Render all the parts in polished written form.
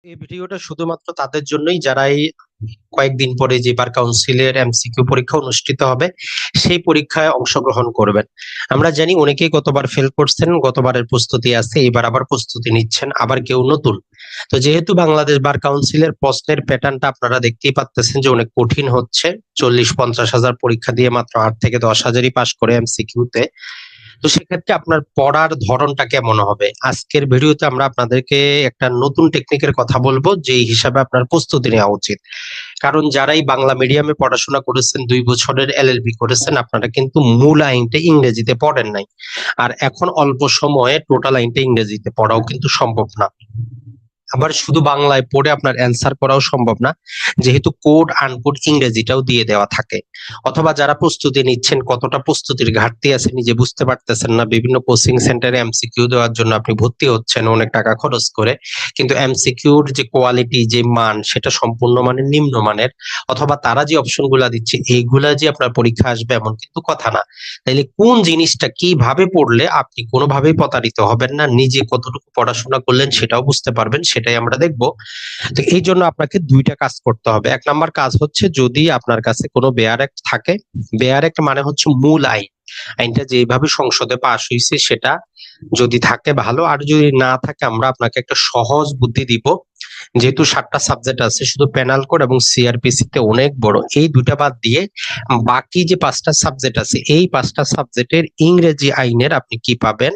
এই ভিডিওটা শুধুমাত্র তাদের জন্যই যারা এই কয়েকদিন পরে যে বার কাউন্সিলের এমসিকিউ পরীক্ষা অনুষ্ঠিত হবে সেই পরীক্ষায় অংশগ্রহণ করবেন। আমরা জানি অনেকেই গতবার ফেল করছেন, গতবারের প্রস্তুতি আছে, এবার আবার প্রস্তুতি নিচ্ছেন, আবার কেউ নতুন। তো যেহেতু বাংলাদেশ বার কাউন্সিলের প্রশ্নের প্যাটার্নটা আপনারা দেখতেই পাচ্ছেন যে অনেক কঠিন হচ্ছে, 40-50 হাজার পরীক্ষা দিয়ে মাত্র 8 থেকে 10 হাজারই পাশ করে এমসিকিউতে। তো সেক্ষেত্রে আপনার পড়ার ধরনটা কেমন হবে, আজকের ভিডিওতে আমরা আপনাদেরকে একটা নতুন টেকনিকের কথা বলবো যেই হিসাবে আপনার প্রস্তুতি নেওয়া উচিত। কারণ যারাই বাংলা মিডিয়ামে পড়াশোনা করেছেন, 2 বছরের এলএলবি করেছেন, আপনারা কিন্তু মূল আইনটা ইংরেজিতে পড়েন নাই। আর এখন অল্প সময়ে টোটাল আইনটা ইংরেজিতে পড়াও কিন্তু সম্ভব না। আবার শুধু বাংলায় পড়ে আপনার অ্যান্সার করাও সম্ভব না, যেহেতু কোড আনকোড ইংরেজিটাও দিয়ে দেওয়া থাকে। অথবা যারা প্রস্তুতি নিচ্ছেন, কতটা প্রস্তুতির ঘাটতি আছে নিজে বুঝতে পারতেছেন না, বিভিন্ন কোচিং সেন্টারে এমসিকিউ দেওয়ার জন্য আপনি ভর্তি হচ্ছেন অনেক টাকা খরচ করে, কিন্তু এমসিকিউর যে কোয়ালিটি, যে মান, সেটা সম্পূর্ণ মানের নিম্নমানের। অথবা তারা যে অপশনগুলা দিচ্ছে এইগুলা যে আপনার পরীক্ষা আসবে এমন কিন্তু কথা না। তাইলে কোন জিনিসটা কিভাবে পড়লে আপনি কোনোভাবেই প্রতারিত হবেন না, নিজে কতটুকু পড়াশোনা করলেন সেটাও বুঝতে পারবেন, সেটাই আমরা দেখবো। তো এই জন্য আপনাকে দুইটা কাজ করতে হবে। 1 নাম্বার কাজ হচ্ছে, যদি আপনার কাছে কোনো বেয়ার অ্যাক্ট থাকে, বেয়ার অ্যাক্ট মানে হচ্ছে মূল আইন, আইনটা যেভাবে সংসদে পাশ হয়েছে সেটা যদি থাকে ভালো, আর যদি না থাকে আমরা আপনাকে একটা সহজ বুদ্ধি দিব। যেহেতু 7টা সাবজেক্ট আছে, শুধু পেনাল কোড এবং সিআরপিসি তে অনেক বড়, এই দুইটা বাদ দিয়ে বাকি যে 5টা সাবজেক্ট আছে, এই 5টা সাবজেক্টের ইংরেজি আইনের আপনি কি পাবেন।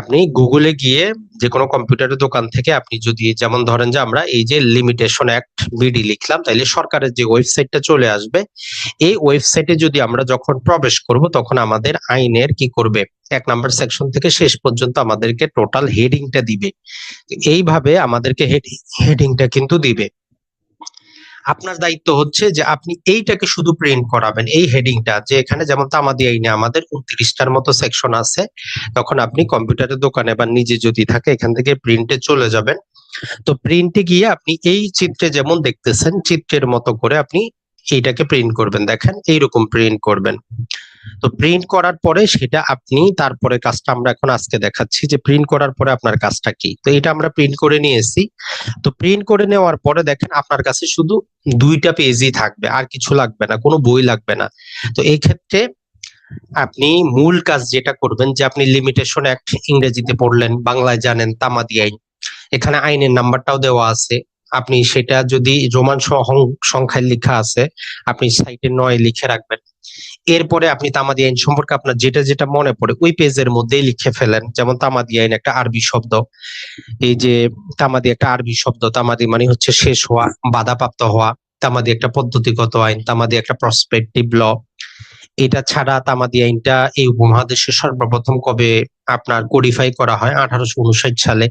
আপনি গুগলে গিয়ে যে কোনো কম্পিউটারের দোকান থেকে আপনি যদি, যেমন ধরেন যে আমরা এই যে লিমিটেশন অ্যাক্ট বিডি লিখলাম, তাইলে সরকারের যে ওয়েবসাইটটা চলে আসবে। এই ওয়েবসাইটে যদি আমরা যখন প্রবেশ করব, তখন আমাদের আইনের কি করবে, 1 নাম্বার সেকশন থেকে শেষ পর্যন্ত আমাদেরকে টোটাল হেডিংটা দিবে। এইভাবে আমাদেরকে হেডিংটা কিন্তু দিবে। আপনার দায়িত্ব হচ্ছে যে আপনি এইটাকে শুধু প্রিন্ট করাবেন, এই হেডিংটা, যে এখানে যেমন তামাদি আইনে আমাদের 29টার মতো সেকশন আছে, তখন আপনি কম্পিউটারের দোকানে বা নিজে যদি থাকে এখান থেকে প্রিন্টে চলে যাবেন। তো প্রিন্টে গিয়ে আপনি এই চিত্রে যেমন দেখতেছেন, চিত্রের মতো করে আপনি এইটাকে প্রিন্ট করবেন। দেখেন এইরকম প্রিন্ট করবেন। তো প্রিন্ট করার পরে সেটা আপনি, তারপরে কাজটা আমরা এখন আজকে দেখাচ্ছি যে প্রিন্ট করার পরে আপনার কাজটা কি। তো এটা আমরা প্রিন্ট করে নিয়েছি। তো প্রিন্ট করে নেওয়ার পরে দেখেন আপনার কাছে শুধু 2টা পেজই থাকবে, আর কিছু লাগবে না, কোনো বই লাগবে না। তো এই ক্ষেত্রে আপনি মূল কাজ যেটা করবেন, যে আপনি লিমিটেশন অ্যাক্ট ইংরেজিতে পড়লেন, বাংলায় জানেন তামাদি আইন, এখানে আইনের নাম্বারটাও দেওয়া আছে। আপনি সেটা যদি রোমান সংখ্যায় লেখা আছে, আপনি সাইটে 9 লিখে রাখবেন। এরপরে আপনি তামাদি আইন সম্পর্কে আপনার যেটা যেটা মনে পড়ে ওই পেজের মধ্যেই লিখে ফেলেন। যেমন তামাদি আইন একটা আরবি শব্দ, এই যে তামাদি একটা আরবি শব্দ, তামাদি মানে হচ্ছে শেষ হওয়া, বাধাপ্রাপ্ত হওয়া। তামাদি একটা পদ্ধতিগত আইন, তামাদি একটা প্রসপেক্টিভ ল। এটা ছাড়া তামাদি আইনটা এই উপমহাদেশে সর্বপ্রথম কবে আপনার কোডিফাই করা হয়, 1859 সালে।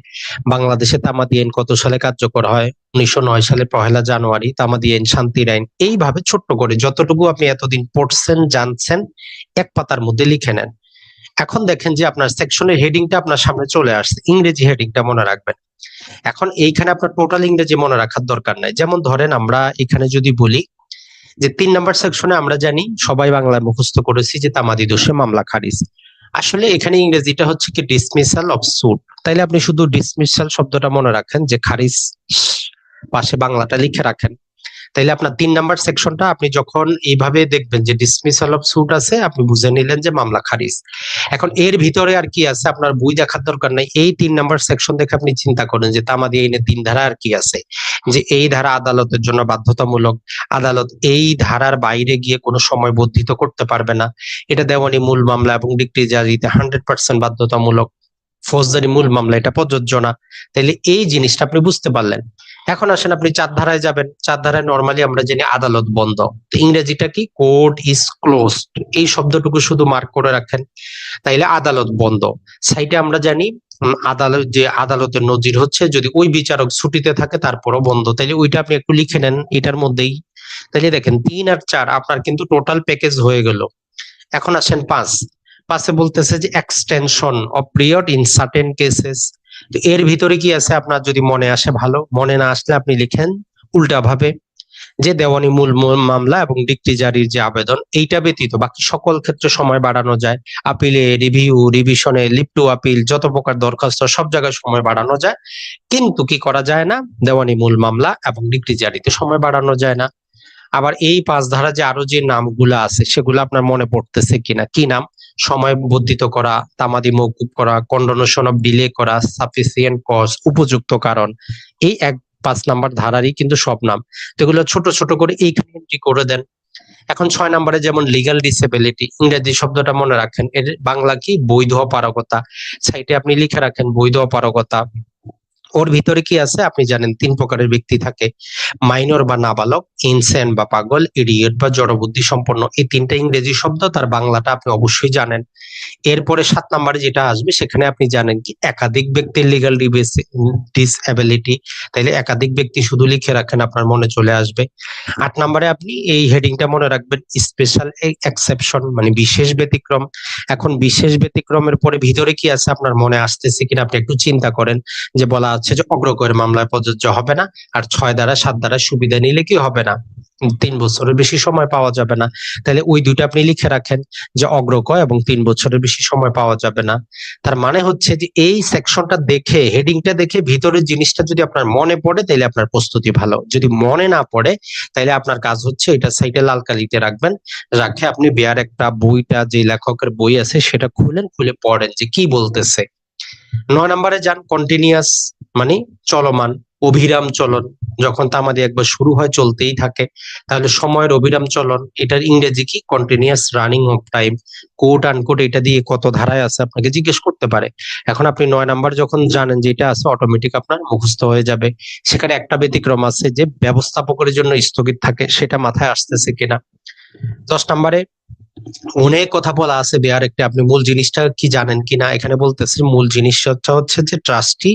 বাংলাদেশে তামাদি আইন কত সালে কার্যকর হয়, 1909 সালে 1 জানুয়ারি। তামাদি আইন শান্তির আইন। এইভাবে ছোট্ট করে যতটুকু আপনি এতদিন পড়ছেন জানছেন, এক পাতার মধ্যে লিখে নেন। এখন দেখেন যে আপনার সেকশনের হেডিংটা আপনার সামনে চলে আসছে, ইংরেজি হেডিংটা মনে রাখবেন। এখন এইখানে আপনার টোটাল ইংরেজি মনে রাখার দরকার নাই। যেমন ধরেন আমরা এখানে যদি বলি যে 3 নাম্বার সেকশনে আমরা জানি, সবাই বাংলায় মুখস্থ করেছি যে তামাদি দোষে মামলা খারিজ। আসলে এখানে ইংরেজিটা হচ্ছে কি ডিসমিসাল অফ সুট। তাইলে আপনি শুধু ডিসমিসাল শব্দটা মনে রাখেন, যে খারিজ পাশে বাংলাটা লিখে রাখেন। তাইলে আপনার 3 নাম্বার সেকশনটা আপনি যখন এইভাবে দেখবেন যে ডিসমিসাল অফ সুট আছে, আপনি বুঝে নিলেন যে মামলা খারিজ। এখন এর ভিতরে আর কি আছে আপনার বই দেখার দরকার নাই, এই 3 নাম্বার সেকশন দেখে আপনি চিন্তা করেন যে তামাদি আইনে 3 ধারা আর কি আছে। যে এই ধারা আদালতের জন্য বাধ্যতামূলক, আদালত এই ধারার বাইরে গিয়ে কোনো সময় বর্ধিত করতে পারবে না, এটা দেওয়ানি মূল মামলা এবং ডিক্রি জারিতে 100% বাধ্যতামূলক, ফৌজদারি মূল মামলা এটা প্রযোজ্য না। তাইলে এই জিনিসটা আপনি বুঝতে পারলেন। এখন আসেন আপনি 4 ধারায় যাবেন। 4 ধারায় নরমালি আমরা জানি আদালত বন্ধ, তো ইংরেজিটা কি, কোর্ট ইজ ক্লোজড। এই শব্দটুকু শুধু মার্ক করে রাখেন, তাইলে আদালত বন্ধ। সাইটে আমরা জানি আদালত, যে আদালতের নজির হচ্ছে যদি ওই বিচারক ছুটিতে থাকে তারপরও বন্ধ, তাইলে ওইটা আপনি একটু লিখে নেন এটার মধ্যেই। তাইলে দেখেন 3 আর 4 আপনার কিন্তু টোটাল প্যাকেজ হয়ে গেল। এখন আসেন 5। 5-এ বলতেছে যে extension of period in certain cases. তো এর ভিতরে কি আছে আপনার যদি মনে আসে ভালো, মনে না আসলে আপনি লিখেন উল্টা ভাবে, যে দেওয়ানি মূল মামলা এবং ডিক্রি জারির যে আবেদন, এইটা ব্যতীত বাকি সকল ক্ষেত্রে সময় বাড়ানো যায়। আপিলে, রিভিউ, রিভিশনে, লিভ টু আপিল, যত প্রকার দরখাস্ত সব জায়গায় সময় বাড়ানো যায়, কিন্তু কি করা যায় না, দেওয়ানি মূল মামলা এবং ডিক্রি জারিতে সময় বাড়ানো যায় না। আবার এই 5 ধারা যে আরো যে নামগুলো আছে সেগুলো আপনার মনে পড়তেছে কিনা? কি নাম? সময় বর্ধিত করা, তামাদি মওকুফ করা, কন্ডোনেশন অফ ডিলে করা, সাফিসিয়েন্ট কজ, উপযুক্ত কারণ, এই 5 নাম্বার ধারারই কিন্তু সব নাম। তো এগুলো ছোট ছোট করে এইখানে এন্ট্রি করে দেন। এখন 6 নম্বরে যেমন লিগ্যাল ডিসেবিলিটি, ইংরেজি শব্দটা মনে রাখেন, এর বাংলা কি? বৈধ অপারগতা। সাইটে আপনি লিখে রাখেন বৈধ অপারগতা। ওর ভিতরে কি আছে আপনি জানেন, 3 প্রকারের ব্যক্তি থাকে: মাইনর বা নাবালক, ইনসেন বা পাগল, ইডিয়েট বা জড়বুদ্ধি সম্পন্ন। এই 3টা ইংরেজি শব্দ, তার বাংলাটা আপনি অবশ্যই জানেন। এরপরে 7 নম্বরে যেটা আসবে সেখানে আপনি জানেন কি? একাধিক ব্যক্তির লিগ্যাল ডিসএবিলিটি। তাইলে একাধিক ব্যক্তি শুধু লিখে রাখেন, আপনার মনে চলে আসবে। 8 নম্বরে আপনি এই হেডিংটা মনে রাখবেন, স্পেশাল এক্সেপশন, মানে বিশেষ ব্যতিক্রম। এখন বিশেষ ব্যতিক্রমের পরে ভিতরে কি আছে আপনার মনে আসতেছে কিনা আপনি একটু চিন্তা করেন। যে বলা আছে যে অগ্রগয়ের মামলায় প্রযোজ্য হবে না, আর 6 ধারা 7 ধারা সুবিধা নিলে কি হবে না, 3 বছরের বেশি সময় পাওয়া যাবে না। তাহলে ওই দুইটা আপনি লিখে রাখেন যে অগ্রগয় এবং 3 বছরের বেশি সময় পাওয়া যাবে না। তার মানে হচ্ছে যে এই সেকশনটা দেখে, হেডিংটা দেখে ভিতরের জিনিসটা যদি আপনার মনে পড়ে তাহলে আপনার প্রস্তুতি ভালো। যদি মনে না পড়ে তাহলে আপনার কাজ হচ্ছে এটা সাইডে লাল কালিতে রাখবেন, রাখে আপনি বেয়ার একটা বইটা, যে লেখকের বই আছে সেটা খুলে পড়েন যে কি বলতেছে। 9 নম্বরে যান, কন্টিনিউয়াস, মানে চলমান, অবিরাম চলন। যখন তামাদি একবার শুরু হয় চলতেই থাকে, তাহলে সময়ের অবিরাম চলন, এটার ইংরেজি কি? Continuous running of time. Coat unquote এটা দিয়ে কত ধারায় আছে আপনাকে জিজ্ঞেস করতে পারে। এখন আপনি 9 নাম্বার যখন জানেন যে এটা আছে, অটোমেটিক আপনার মুখস্থ হয়ে যাবে। সেখানে একটা ব্যতিক্রম আছে যে ব্যবস্থাপকের জন্য স্থগিত থাকে, সেটা মাথায় আসতেছে কিনা। 10 নম্বরে অনেক কথা বলা আছে বেয়ার একটা, আপনি মূল জিনিসটা কি জানেন কিনা? এখানে বলতেছে মূল জিনিসটা হচ্ছে যে ট্রাস্টি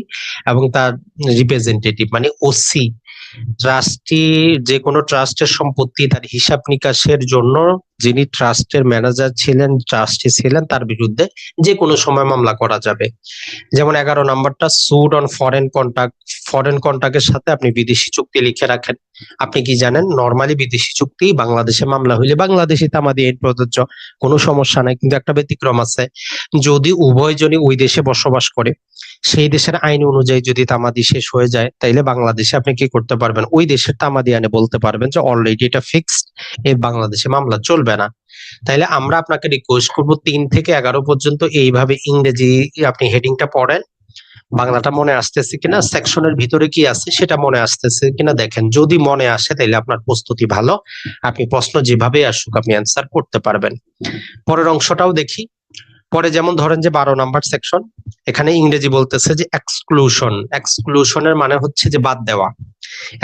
এবং তার রিপ্রেজেন্টেটিভ, মানে ওসি। ট্রাস্টি, যে কোনো ট্রাস্টের সম্পত্তি তার হিসাব নিকাশের জন্য যিনি ট্রাস্টের ম্যানেজার ছিলেন, ট্রাস্টি ছিলেন, তার বিরুদ্ধে যে কোনো সময় মামলা করা যাবে। যেমন 11 নাম্বারটা, suit on foreign contract. Foreign কন্ট্রাক্টের সাথে আপনি বিদেশি চুক্তি লিখে রাখেন। আপনি কি জানেন, নরমালি বিদেশি চুক্তি বাংলাদেশে মামলা হইলে বাংলাদেশি তামাদি আইন প্রযোজ্য, কোনো সমস্যা নাই। কিন্তু একটা ব্যতিক্রম আছে, যদি উভয়জনই ওই দেশে বসবাস করে, সেই দেশের আইন অনুযায়ী যদি তামাদি শেষ হয়ে যায়, তাইলে বাংলাদেশে আপনি কি করতে পারবেন, ওই দেশের তামাদি আইনে বলতে পারবেন যে অলরেডি এটা ফিক্সড, এই বাংলাদেশে মামলা চলবে না। তাইলে আমরা আপনাকে রিকোয়েস্ট করবো 3 থেকে 11 পর্যন্ত এইভাবে ইংরেজি আপনি হেডিংটা পড়েন, বাংলাটা মনে আসতেছে কিনা, সেকশনের ভিতরে কি আছে সেটা মনে আসতেছে কিনা দেখেন। যদি মনে আসে তাহলে আপনার প্রস্তুতি ভালো, আপনি প্রশ্ন যেভাবে আসুক আপনি অ্যান্সার করতে পারবেন। পরের অংশটাও দেখি। পরে যেমন ধরেন যে 12 নাম্বার সেকশন, এখানে ইংরেজি বলতেছে যে এক্সক্লুশন। এক্সক্লুশনের মানে হচ্ছে যে বাদ দেওয়া।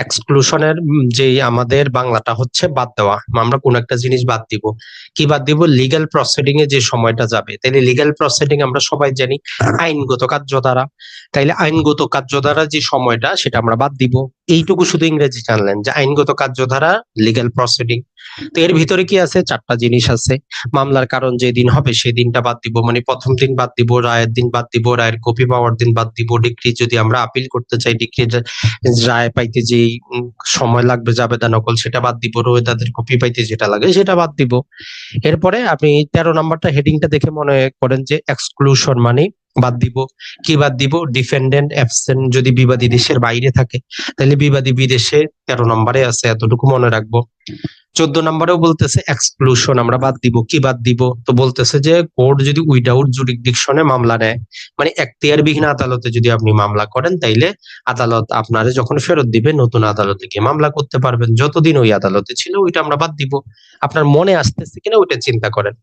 এক্সক্লুশনের যে আমাদের বাংলাটা হচ্ছে বাদ দেওয়া, আমরা কোন একটা জিনিস বাদ দিব। কি বাদ দিব? লিগ্যাল প্রসিডিং এ যে সময়টা যাবে। তাইলে লিগ্যাল প্রসিডিং আমরা সবাই জানি আইনগত কার্যধারা, তাইলে আইনগত কার্যধারা যে সময়টা সেটা আমরা বাদ দিব। এইটুকু শুধু ইংরেজি জানলেন যে আইনগত কার্যধারা, লিগ্যাল প্রসিডিং। তো এর ভিতরে কি আছে? 4টা জিনিস আছে। মামলার কারণ যে দিন হবে সেই দিনটা বাদ দিব, মানে প্রথম দিন বাদ দিব, রায়ের দিন বাদ দিব, রায়ের কপি পাওয়ার দিন বাদ দিব, ডিক্রি যদি আমরা আপিল করতে চাই, ডিক্রির রায় পাইতে যে সময় লাগবে জাবেদা নকল সেটা বাদ দিব, রোয়েদাদের কপি পাইতে যেটা লাগে সেটা বাদ দিব। এরপরে আপনি 13 নাম্বারটা হেডিংটা দেখে মনে করেন যে এক্সক্লুশন মানে বাদ দিব। কি বাদ দিব? ডিফেন্ডেন্ট অ্যাবসেন্ট, যদি বিবাদী দেশের বাইরে থাকে তাহলে বিবাদী বিদেশে 13 নম্বরে আছে, এতটুকু মনে রাখবো। 14 নম্বরেও বলতেছে এক্সক্লুশন আমরা বাদ দিব। কি বাদ দিব? তো বলতেছে যে কোর্ট যদি উইদাউট জুরিসডিকশনে মামলা নেয়, মানে এখতিয়ারবিহীন আদালতে যদি আপনি মামলা করেন, তাইলে আদালত আপনারে যখন ফেরত দিবে নতুন আদালতে গিয়ে মামলা করতে পারবেন। যতদিন ওই আদালতে ছিল ওইটা আমরা বাদ দিব। আপনার মনে আসতেছে কিনা ওইটা চিন্তা করেন।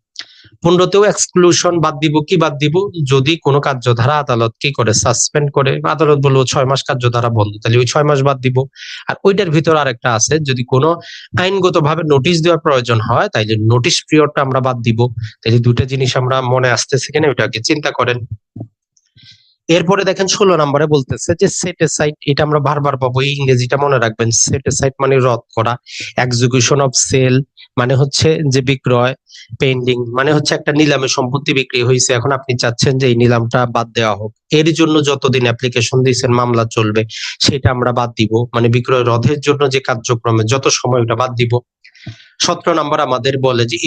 15তেও এক্সক্লুশন বাদ দিব। কি বাদ দিব? যদি কোনো কার্যধারা আদালত কি করে, সাসপেন্ড করে, আদালত বললো 6 মাস কার্যধারা বন্ধ, তাহলে ওই 6 মাস বাদ দিব। আর ওইটার ভিতর আরেকটা আছে, যদি কোনো আইনগত ভাবে নোটিশ দেওয়ার প্রয়োজন হয় তাইলে নোটিশ পিরিয়ডটা আমরা বাদ দিব। তাহলে দুটো জিনিস আমরা মনে আসতেছে কিনা ওইটাকে চিন্তা করেন। এরপরে দেখেন 16 নম্বরে বলতেছে যে সেট অ্যাসাইড, এটা আমরা বারবার পাবো, এই ইংরেজিটা মনে রাখবেন। সেট অ্যাসাইড মানে রদ করা, এক্সিকিউশন অফ সেল মানে হচ্ছে যে বিক্রয়, পেন্ডিং মানে হচ্ছে একটা নিলামে সম্পত্তি বিক্রি হয়েছে, এখন আপনি চাচ্ছেন যে এই নিলামটা বাদ দেওয়া হোক, এর জন্য যতদিন অ্যাপ্লিকেশন দিয়েছেন মামলা চলবে সেটা আমরা বাদ দিব, মানে বিক্রয় রোধের জন্য যে কার্যক্রমে যত সময় ওটা বাদ দিব। 17 নম্বর আমাদের বলে যে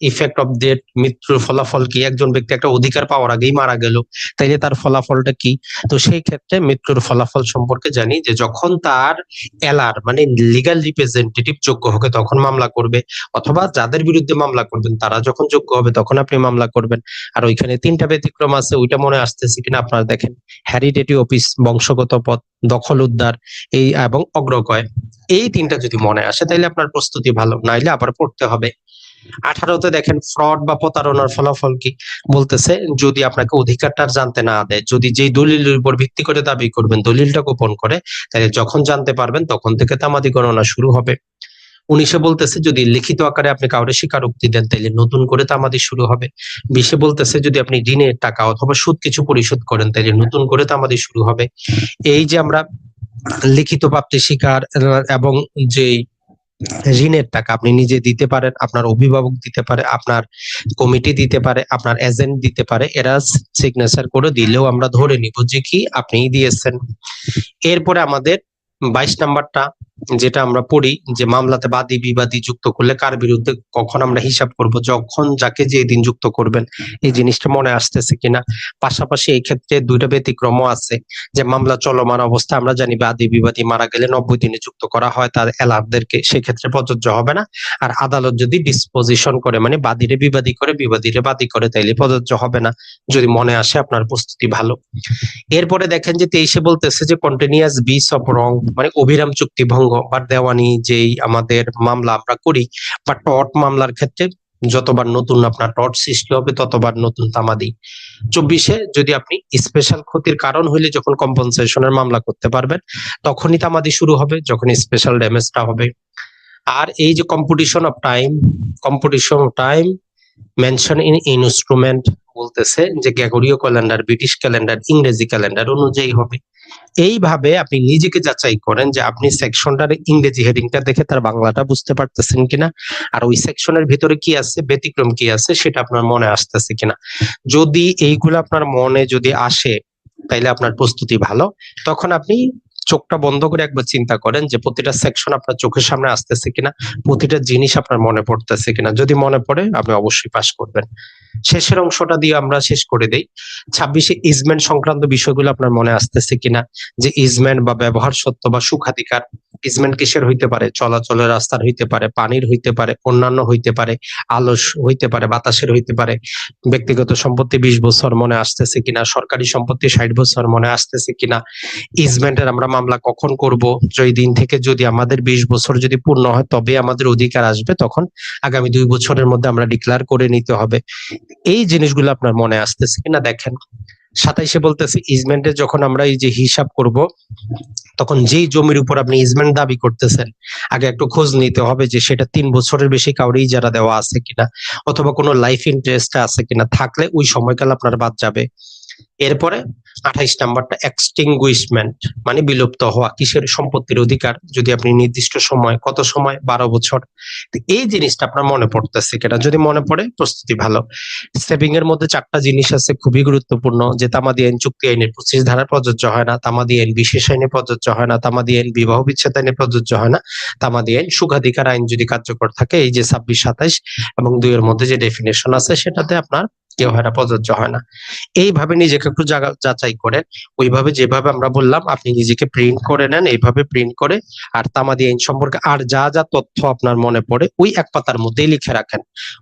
ইফেক্ট অফ ডেথ, মৃত্যুর ফলাফল কি? একজন ব্যক্তি একটা অধিকার পাওয়ার আগেই মারা গেল, তাইলে তার ফলাফলটা কি? তো সেই ক্ষেত্রে মৃত্যুর ফলাফল সম্পর্কে জানি যে যখন তার এলার মানে লিগ্যাল রিপ্রেজেন্টেটিভ যোগ্য হবে তখন মামলা করবে, অথবা যাদের বিরুদ্ধে মামলা করবেন তারা যখন যোগ্য হবে তখন আপনি মামলা করবেন। আর ওইখানে 3টা ব্যতিক্রম আছে, ওইটা মনে আসতেছে কিনা আপনারা দেখেন। হেরিডিটি অফিস, বংশগত পদ, দখল উদ্ধার এই এবং অগ্রগয়, এই 3টা যদি মনে আসে তাহলে আপনার প্রস্তুতি ভালো, নাইলে আবার পড়তে হবে। 18তে দেখেন ফ্রড বা প্রতারণার ফলাফল কি? বলতেছে যদি আপনাকে অধিকারটা জানতে না দেয়, যদি যেই দলিলের উপর ভিত্তি করে দাবি করবেন দলিলটা গোপন করে, তাহলে যখন জানতে পারবেন তখন থেকে তামাদি গণনা শুরু হবে। 19-এ বলতেছে যদি লিখিত আকারে আপনি কাউরে স্বীকারোক্তি দেন তাহলে নতুন করে তামাদি শুরু হবে। 20-এ বলতেছে যদি আপনি ঋণের টাকা অথবা সুদ কিছু পরিশোধ করেন তাহলে নতুন করে তামাদি শুরু হবে। এই যে আমরা লিখিত প্রাপ্তি স্বীকার এবং যে ঋণের টাকা আপনি নিজে দিতে পারেন, আপনার অভিভাবক দিতে পারে, আপনার কমিটি দিতে পারে, আপনার এজেন্ট দিতে পারে, এরা সিগনেচার করে দিলেও আমরা ধরে নিব যে কি আপনিই দিয়েছেন। এরপরে আমাদের 22 নাম্বারটা যেটা আমরা পড়ি যে মামলাতে বাদী বিবাদী যুক্ত করলে কার বিরুদ্ধে কখন আমরা হিসাব করব, যখন যাকে যে দিন যুক্ত করবেন, এই জিনিসটা মনে আসতেছে কিনা। পাশাপাশি এই ক্ষেত্রে 2টা ব্যতিক্রমও আছে, যে মামলা চলমান অবস্থায় আমরা জানি বাদী বিবাদী মারা গেলে 90 দিনে যুক্ত করা হয় তার এলারদেরকে, সেক্ষেত্রে প্রযোজ্য হবে না। আর আদালত যদি ডিসপোজিশন করে মানে বাদীরে বিবাদী করে বিবাদীরে বাদী করে তাইলে প্রযোজ্য হবে না, যদি মনে আসে আপনার প্রস্তুতি ভালো। এরপরে দেখেন যে 23-এ বলতেছে যে কন্টিনিউয়াস বিস অফ রং মানে অবিরাম চুক্তি ভঙ্গ বা দেওয়ানি, যেই আমাদের মামলা আমরা করি বা টর্ট মামলার ক্ষেত্রে যতবার নতুন আপনার টর্ট সৃষ্টি হবে ততবার নতুন তামাদি। 24-এ যদি আপনি স্পেশাল ক্ষতির কারণ হইলে যখন কম্পেনসেশনের মামলা করতে পারবেন তখনই তামাদি শুরু হবে, যখন স্পেশাল ড্যামেজটা হবে। আর এই যে competition of time mention in instrument বলতেছে যে গ্রেগরীয় ক্যালেন্ডার, ব্রিটিশ ক্যালেন্ডার, ইংরেজি ক্যালেন্ডার অনুযায়ী হবে। এইভাবে আপনি নিজেকে যাচাই করেন যে আপনি সেকশনটার ইংরেজি হেডিংটা দেখে তার বাংলাটা বুঝতে পারতেছেন কিনা, আর ওই সেকশনের ভিতরে কি আছে, ব্যতিক্রম কি আছে সেটা আপনার মনে আসতেছে কিনা। যদি এইগুলো আপনার মনে যদি আসে তাইলে আপনার প্রস্তুতি ভালো। তখন আপনি চোখটা বন্ধ করে একবার চিন্তা করেন যে প্রতিটা সেকশন আপনার চোখের সামনে আসতেছে কিনা, প্রতিটা জিনিস আপনার মনে পড়তেছে কিনা। যদি মনে পড়ে আপনি অবশ্যই পাস করবেন। শেষের অংশটা দিয়ে আমরা শেষ করে দেই। 26-এ ইজমেন্ট সংক্রান্ত বিষয়গুলো আপনার মনে আসতেছে কিনা, যে ইজমেন্ট বা ব্যবহার সত্ত্ব বা সুখাধিকার, ইজমেন্ট কিসের হইতে পারে? চলাচলের রাস্তার হইতে পারে, পানির হইতে পারে, অন্যান্য হইতে পারে, আলস হইতে পারে, বাতাসের হইতে পারে। ব্যক্তিগত সম্পত্তি 20 বছর মনে আসতেছে কিনা, সরকারি সম্পত্তি 60 বছর মনে আসতেছে কিনা। ইজমেন্টের আমরা মামলা কখন করব? যেই দিন থেকে যদি আমাদের 20 বছর যদি পূর্ণ হয় তবে আমাদের অধিকার আসবে, তখন আগামী 2 বছরের মধ্যে আমরা ডিক্লেয়ার করে নিতে হবে। এই জিনিসগুলো আপনার মনে আসতেছে কিনা দেখেন। 27-এ বলতেছে ইজমেন্টের যখন আমরা এই যে হিসাব করব তখন যেই জমির উপর আপনি ইজমেন্ট দাবি করতেছেন আগে একটু খোঁজ নিতে হবে যে সেটা 3 বছরের বেশি কাউরেই যারা দেওয়া আছে কিনা, অথবা কোনো লাইফ ইন্টারেস্ট আছে কিনা, থাকলে ওই সময়কাল আপনার বাদ যাবে। এরপরে 28 নাম্বারটা এক্সটিংগুইশমেন্ট মানে বিলুপ্ত হওয়া, কিসের? সম্পত্তির অধিকার, যদি আপনি নির্দিষ্ট সময়, কত সময়? 12 বছর। এই জিনিসটা আপনার মনে পড়তেছে কিনা, যদি মনে পড়ে প্রস্তুতি ভালো। সেভিং এর মধ্যে 4টা জিনিস আছে খুবই গুরুত্বপূর্ণ, যে তামাদি আইন চুক্তি আইনের 25 ধারা প্রযোজ্য হয় না, তামাদি আইন বিশেষ আইনে প্রযোজ্য হয় না, তামাদি আইন বিবাহ বিচ্ছেদ আইনে প্রযোজ্য হয় না, তামাদি আইন সুখাধিকার আইন যদি কার্যকর থাকে, এই যে 26, 27 এবং 2 এর মধ্যে যে ডেফিনেশন আছে সেটাতে আপনার কেউ হয় না, প্রযোজ্য হয় না। এইভাবে নিজেকে একটু যাচাই করেন, ওইভাবে যেভাবে আমরা বললাম আপনি নিজেকে প্রিন্ট করে নেন, এইভাবে প্রিন্ট করে আর তামাদি আইন সম্পর্কে আর যা যা তথ্য আপনার মনে পড়ে ওই এক পাতার মধ্যেই লিখে রাখেন।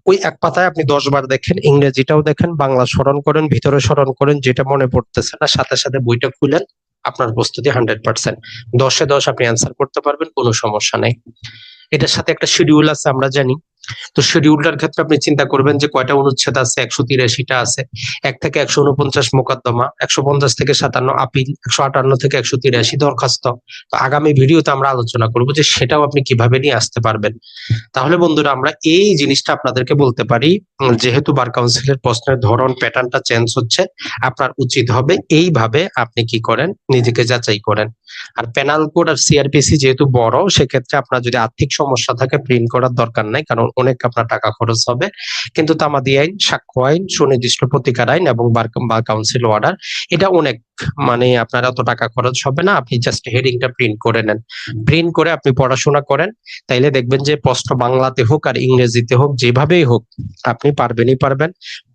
ওই এক পাতায় আপনি 10 বার দেখেন, ইংরেজিটাও দেখেন, বাংলা স্মরণ করেন, ভিতরে স্মরণ করেন, যেটা মনে পড়তেছে না সাথে সাথে বইটা খুলেন, আপনার প্রস্তুতি 100%। 10-এ 10 আপনি অ্যান্সার করতে পারবেন, কোনো সমস্যা নেই। এটার সাথে একটা শিডিউল আছে আমরা জানি, তো শিডিউলটার ক্ষেত্রে আপনি চিন্তা করবেন যে কয়টা অনুচ্ছেদ আছে, 183টা আছে, 1 থেকে 149 মোকদ্দমা, 150 থেকে 57 আপিল, 158 থেকে 183 দরখাস্ত। তো আগামী ভিডিওতে আমরা আলোচনা করব যে সেটাও আপনি কিভাবে নিয়ে আসতে পারবেন। তাহলে বন্ধুরা আমরা এই জিনিসটা আপনাদেরকে বলতে পারি, যেহেতু বার কাউন্সিলের প্রশ্নের ধরন প্যাটার্নটা চেঞ্জ হচ্ছে, আপনার উচিত হবে এইভাবে আপনি কি করেন, নিজেকে যাচাই করেন। আর পেনাল কোড আর সিআরপিসি যেহেতু বড়, সেক্ষেত্রে আপনার যদি আর্থিক সমস্যা থাকে প্রিন্ট করার দরকার নাই, কারণ অনেক আপনার টাকা খরচ হবে। কিন্তু তামাদি আইন, সাক্ষ্য আইন, সুনির্দিষ্ট প্রতিকার আইন এবং বার কাউন্সিল অর্ডার, এটা অনেক, মানে আপনার অত টাকা খরচ হবে না। আপনি জাস্ট হেডিংটা প্রিন্ট করে নেন, প্রিন্ট করে আপনি পড়াশোনা করেন, তাইলে দেখবেন যে প্রশ্ন বাংলাতে হোক আর ইংরেজিতে হোক, যেভাবেই হোক আপনি পারবেন।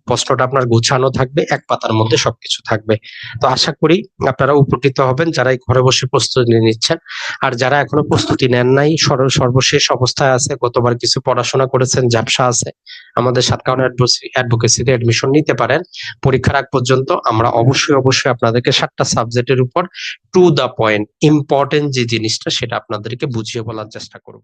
প্রশ্নটা আপনার গোছানো থাকবে, এক পাতার মধ্যে সবকিছু থাকবে। তো আশা করি আপনারা উপকৃত হবেন যারা এই ঘরে বসে প্রস্তুতি নিচ্ছেন। আর যারা এখনো প্রস্তুতি নেন নাই, সর্বশেষ অবস্থায় আছে, গতবার কিছু পড়াশোনা করেছেন, ঝাপসা আছে, আমাদের সাতকাহন অ্যাডভোকেসিতে এডমিশন নিতে পারেন। পরীক্ষার আগ পর্যন্ত আমরা অবশ্যই আপনাদেরকে 7টা সাবজেক্টের উপর টু দা পয়েন্ট ইম্পর্টেন্ট যে জিনিসটা সেটা আপনাদেরকে বুঝিয়ে বলার চেষ্টা করব।